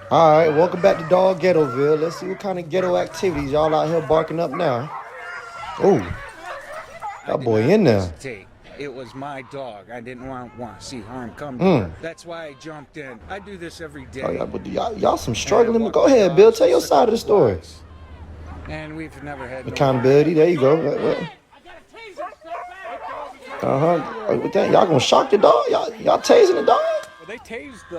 All right, welcome back to Dog Ghettoville. Let's see what kind of ghetto activities y'all out here barking up now. Oh, I that did boy not in there. hesitate. It was my dog. I didn't want to see harm come to Mm. her. That's why I jumped in. I do this every Oh, day. yeah, but y'all some And I struggling. walk Go my ahead, Bill. dogs Tell your just a side of couple the story. blocks. And we've never had no Accountability. There arguments. you go. Y'all gonna shock the dog? Y'all tasing the dog? Well, they tased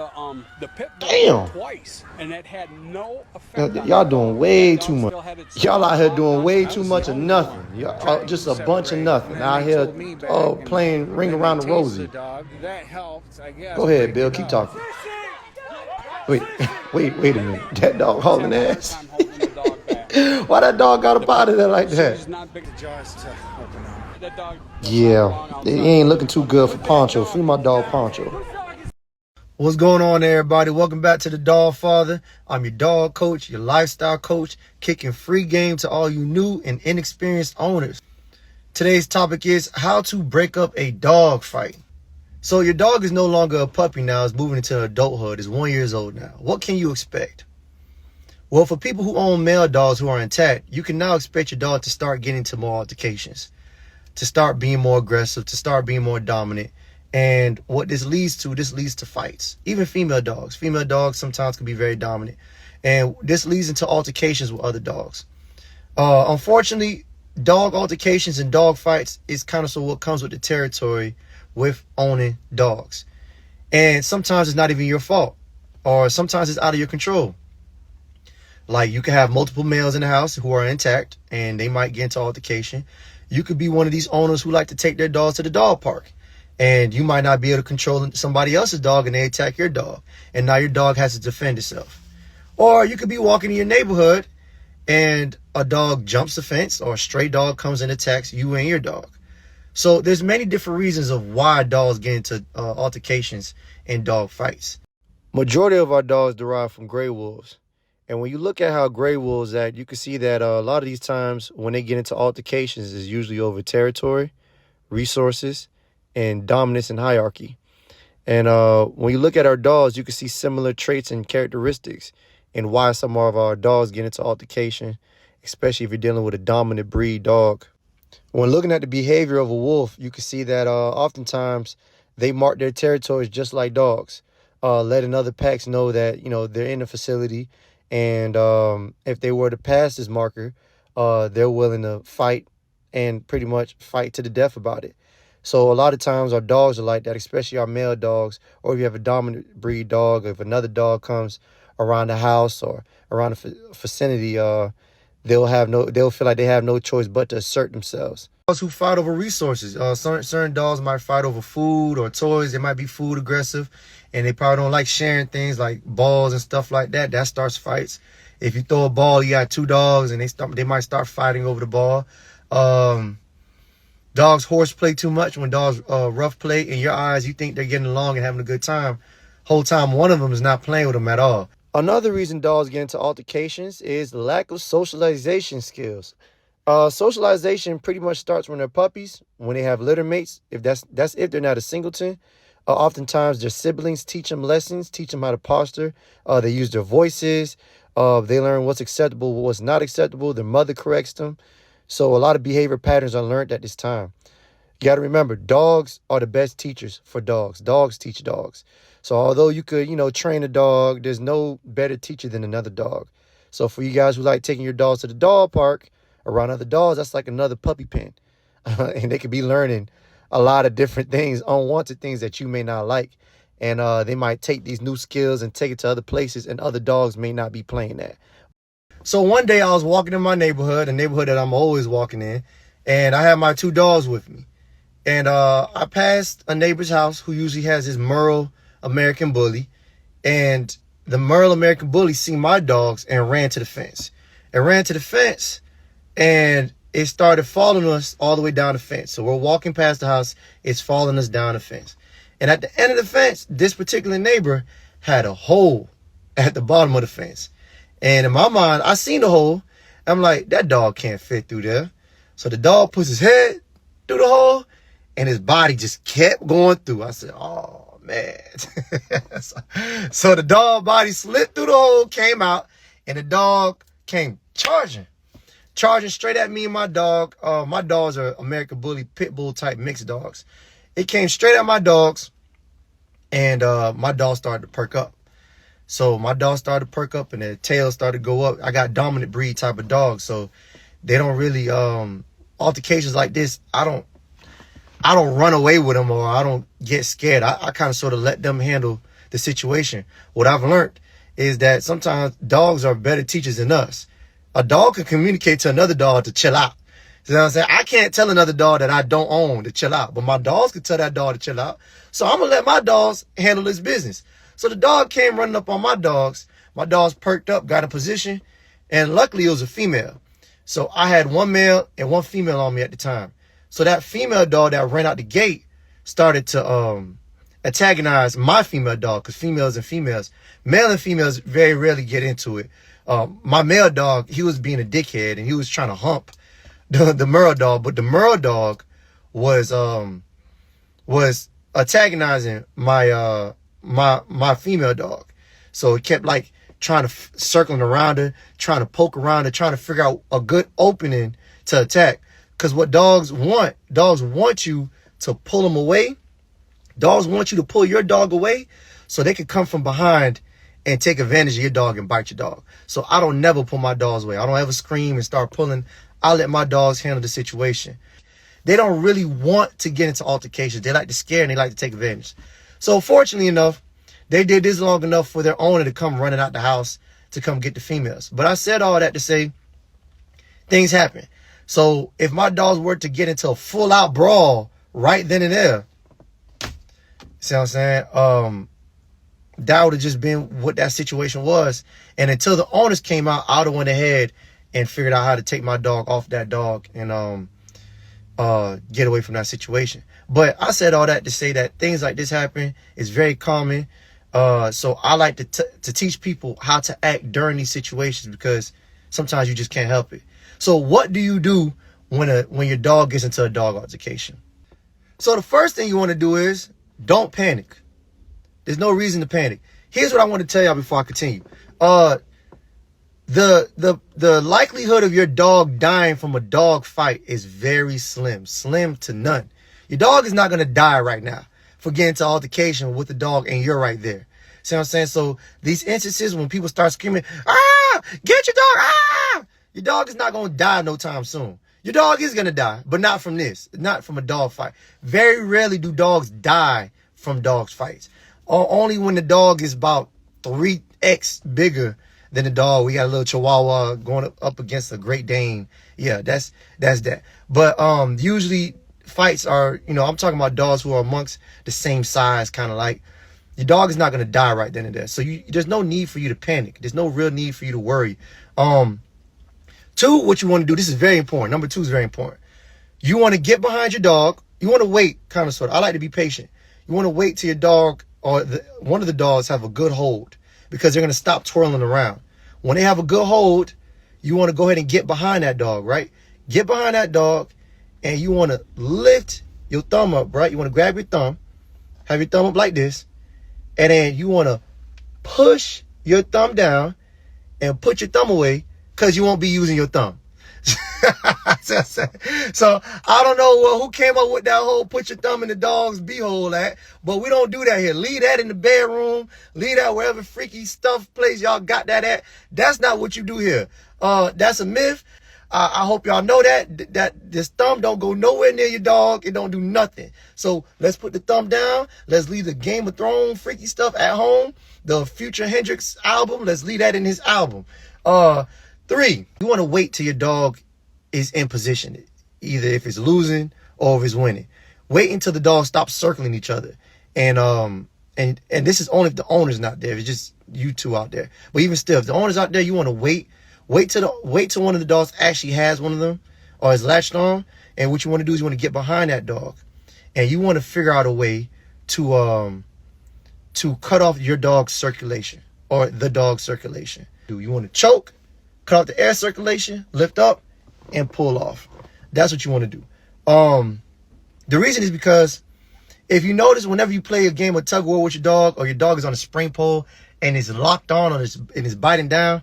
the pit bull Damn. twice, and it had no effect on Y'all that doing dog. That way too dog much. still had its Y'all out here doing doggone way I too was the much of only nothing. one Y'all trying just to a bunch of separate. nothing And then out they here. pulled me back, Oh, and playing ring then they around the tased the rosy. dog. That helped, I guess, Go ahead, break Bill. it Keep up. talking. Wait, wait a minute. That dog He's hauling having a hard ass. time holding the dog back. Why that dog got The up out pit of there like that? she's not big. The jaws to open up. That dog does not Yeah, belong it outside. ain't looking too good for Put that Poncho. dog Free my dog down. Poncho. What's going on, everybody? Welcome back to the Dog Father. I'm your dog coach, your lifestyle coach, kicking free game to all you new and inexperienced owners. Today's topic is how to break up a dog fight. So your dog is no longer a puppy now, it's moving into adulthood, is 1 year old now. What can you expect? Well, for people who own male dogs who are intact, you can now expect your dog to start getting into more altercations, to start being more aggressive, to start being more dominant. And what this leads to fights. Even female dogs. Female dogs sometimes can be very dominant. And this leads into altercations with other dogs. Unfortunately, dog altercations and dog fights is kind of so what comes with the territory with owning dogs. And sometimes it's not even your fault. Or sometimes it's out of your control. Like you can have multiple males in the house who are intact and they might get into altercation. You could be one of these owners who like to take their dogs to the dog park. And you might not be able to control somebody else's dog and they attack your dog. And now your dog has to defend itself. Or you could be walking in your neighborhood and a dog jumps the fence or a stray dog comes and attacks you and your dog. So there's many different reasons of why dogs get into altercations and dog fights. Majority of our dogs derive from gray wolves. And when you look at how gray wolves act, you can see that a lot of these times when they get into altercations is usually over territory, resources, and dominance and hierarchy. And when you look at our dogs, you can see similar traits and characteristics and why some of our dogs get into altercation, especially if you're dealing with a dominant breed dog. When looking at the behavior of a wolf, you can see that oftentimes they mark their territories just like dogs, letting other packs know that, they're in the facility. And if they were to pass this marker, they're willing to fight and pretty much fight to the death about it. So a lot of times our dogs are like that, especially our male dogs, or if you have a dominant breed dog, or if another dog comes around the house or around the vicinity, they'll feel like they have no choice but to assert themselves. Dogs who fight over resources. Certain dogs might fight over food or toys. They might be food aggressive, and they probably don't like sharing things like balls and stuff like that. That starts fights. If you throw a ball, you got two dogs, and they might start fighting over the ball. Dogs horseplay too much. When dogs rough play, in your eyes, you think they're getting along and having a good time. Whole time, one of them is not playing with them at all. Another reason dogs get into altercations is the lack of socialization skills. Socialization pretty much starts when they're puppies, when they have litter mates. If that's if they're not a singleton. Oftentimes their siblings teach them lessons, teach them how to posture. They use their voices. They learn what's acceptable, what's not acceptable. Their mother corrects them. So a lot of behavior patterns are learned at this time. You got to remember, dogs are the best teachers for dogs. Dogs teach dogs. So although you could, train a dog, there's no better teacher than another dog. So for you guys who like taking your dogs to the dog park around other dogs, that's like another puppy pen. And they could be learning a lot of different things, unwanted things that you may not like. And they might take these new skills and take it to other places, and other dogs may not be playing that. So one day I was walking in my neighborhood, a neighborhood that I'm always walking in, and I had my two dogs with me. And I passed a neighbor's house who usually has his Merle American Bully. And the Merle American Bully seen my dogs and ran to the fence. It ran to the fence and it started following us all the way down the fence. So we're walking past the house. It's following us down the fence. And at the end of the fence, this particular neighbor had a hole at the bottom of the fence. And in my mind, I seen the hole. I'm like, that dog can't fit through there. So the dog puts his head through the hole and his body just kept going through. I said, oh, man. So the dog body slipped through the hole, came out, and the dog came charging straight at me and my dog. My dogs are American Bully Pit Bull type mixed dogs. It came straight at my dogs, and my dog started to perk up. So my dog started to perk up, and their tail started to go up. I got dominant breed type of dogs, so they don't really altercations like this. I don't run away with them, or I don't get scared. I kind of sort of let them handle the situation. What I've learned is that sometimes dogs are better teachers than us. A dog can communicate to another dog to chill out. You know what I'm saying? I can't tell another dog that I don't own to chill out, but my dogs can tell that dog to chill out. So I'm going to let my dogs handle this business. So the dog came running up on my dogs. My dogs perked up, got in position, and luckily it was a female. So I had one male and one female on me at the time. So that female dog that ran out the gate started to antagonize my female dog, because females and females, male and females very rarely get into it. My male dog, he was being a dickhead, and he was trying to hump the Merle dog, but the Merle dog was antagonizing my my female dog. So it kept like trying to circling around her, trying to poke around her, trying to figure out a good opening to attack. Because what dogs want you to pull them away. Dogs want you to pull your dog away so they can come from behind and take advantage of your dog and bite your dog. So I don't never pull my dogs away. I don't ever scream and start pulling. I let my dogs handle the situation. They don't really want to get into altercations. They like to scare and they like to take advantage. So fortunately enough, they did this long enough for their owner to come running out the house to come get the females. But I said all that to say things happen. So if my dogs were to get into a full out brawl right then and there, see what I'm saying? That would have just been what that situation was. And until the owners came out, I would have went ahead and figured out how to take my dog off that dog and get away from that situation. But I said all that to say that things like this happen. It's very common. So I like to teach people how to act during these situations, because sometimes you just can't help it. So what do you do when your dog gets into a dog altercation? So the first thing you want to do is don't panic. There's no reason to panic. Here's what I want to tell y'all before I continue. The likelihood of your dog dying from a dog fight is very slim to none. Your dog is not going to die right now for getting into altercation with the dog and you're right there. See what I'm saying? So these instances when people start screaming, get your dog, your dog is not going to die no time soon. Your dog is going to die, but not from this, not from a dog fight. Very rarely do dogs die from dogs fights. Only when the dog is about 3x bigger than the dog. We got a little Chihuahua going up against a Great Dane. Yeah, that's that. But usually fights are, I'm talking about dogs who are amongst the same size, kind of like. Your dog is not going to die right then and there. So there's no need for you to panic. There's no real need for you to worry. Two, what you want to do, this is very important. Number 2 is very important. You want to get behind your dog. You want to wait, kind of sort of. I like to be patient. You want to wait till your dog or one of the dogs have a good hold, because they're going to stop twirling around. When they have a good hold, you want to go ahead and get behind that dog, right? Get behind that dog, and you want to lift your thumb up, right? You want to grab your thumb, have your thumb up like this, and then you want to push your thumb down and put your thumb away, because you won't be using your thumb. So I don't know who came up with that whole put your thumb in the dog's beehole at, but we don't do that here. Leave that in the bedroom. Leave that wherever freaky stuff place y'all got that at. That's not what you do here. That's a myth. I hope y'all know that this thumb don't go nowhere near your dog. It don't do nothing. So let's put the thumb down. Let's leave the Game of Thrones freaky stuff at home. The Future Hendrix album, let's leave that in his album. 3, you want to wait till your dog is in position, either if it's losing or if it's winning. Wait until the dogs stop circling each other. And this is only if the owner's not there. If it's just you two out there. But even still, if the owner's out there, you want to wait till one of the dogs actually has one of them or is latched on. And what you want to do is you want to get behind that dog, and you want to figure out a way to cut off your dog's circulation or the dog's circulation. You want to choke, cut off the air circulation, lift up, and pull off. That's what you want to do. The reason is because If you notice, whenever you play a game of tug of war with your dog, or your dog is on a spring pole and is locked on and is biting down,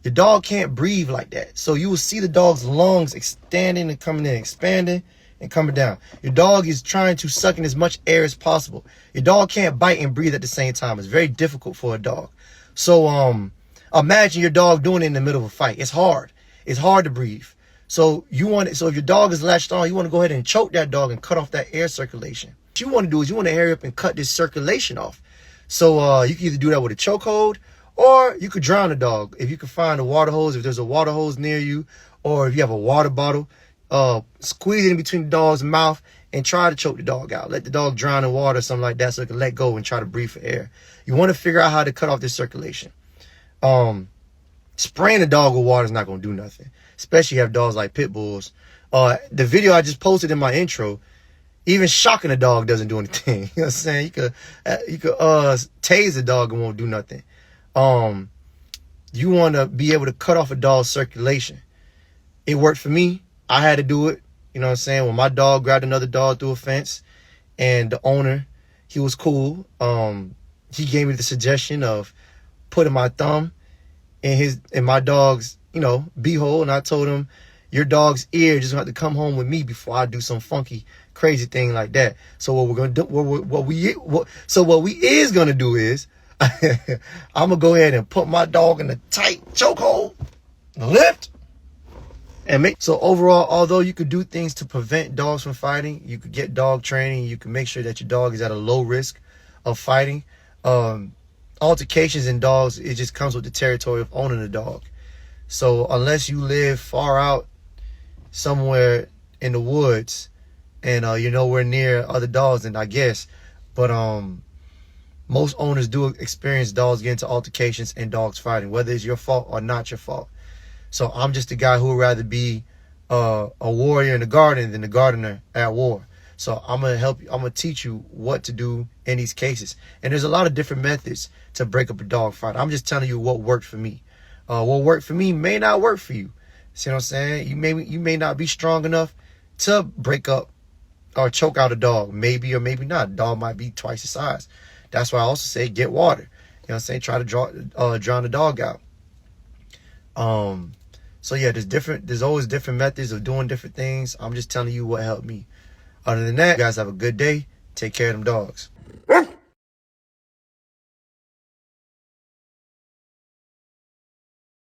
your dog can't breathe like that. So you will see the dog's lungs extending and coming in, expanding and coming down. Your dog is trying to suck in as much air as possible. Your dog can't bite and breathe at the same time. It's very difficult for a dog. So imagine your dog doing it in the middle of a fight. It's hard. It's hard to breathe. So if your dog is latched on, you want to go ahead and choke that dog and cut off that air circulation. What you want to do is you want to hurry up and cut this circulation off. So you can either do that with a chokehold, or you could drown the dog. If you can find a water hose, if there's a water hose near you, or if you have a water bottle, squeeze it in between the dog's mouth and try to choke the dog out. Let the dog drown in water or something like that so it can let go and try to breathe for air. You want to figure out how to cut off this circulation. Spraying the dog with water is not going to do nothing, especially if you have dogs like pit bulls. The video I just posted in my intro, even shocking a dog doesn't do anything. You know what I'm saying? You could tase a dog and won't do nothing. You want to be able to cut off a dog's circulation. It worked for me. I had to do it. You know what I'm saying? When my dog grabbed another dog through a fence, and the owner, he was cool. He gave me the suggestion of putting my thumb in my dog's, beehole, and I told him, your dog's ear just have to come home with me before I do some funky, crazy thing like that. So what we're gonna do, what we is gonna do is, I'm gonna go ahead and put my dog in a tight chokehold, lift, and make. So overall, although you could do things to prevent dogs from fighting, you could get dog training, you can make sure that your dog is at a low risk of fighting. Altercations in dogs, it just comes with the territory of owning a dog. So unless you live far out somewhere in the woods and you're nowhere near other dogs, then I guess. But most owners do experience dogs getting into altercations and dogs fighting, whether it's your fault or not your fault. So I'm just a guy who would rather be a warrior in the garden than the gardener at war. So I'm going to help you. I'm going to teach you what to do in these cases. And there's a lot of different methods to break up a dog fight. I'm just telling you what worked for me. What worked for me may not work for you. See what I'm saying? You may not be strong enough to break up or choke out a dog. Maybe or maybe not. A dog might be twice the size. That's why I also say get water. You know what I'm saying? Try to drown the dog out. So yeah, there's always different methods of doing different things. I'm just telling you what helped me. Other than that, you guys have a good day. Take care of them dogs.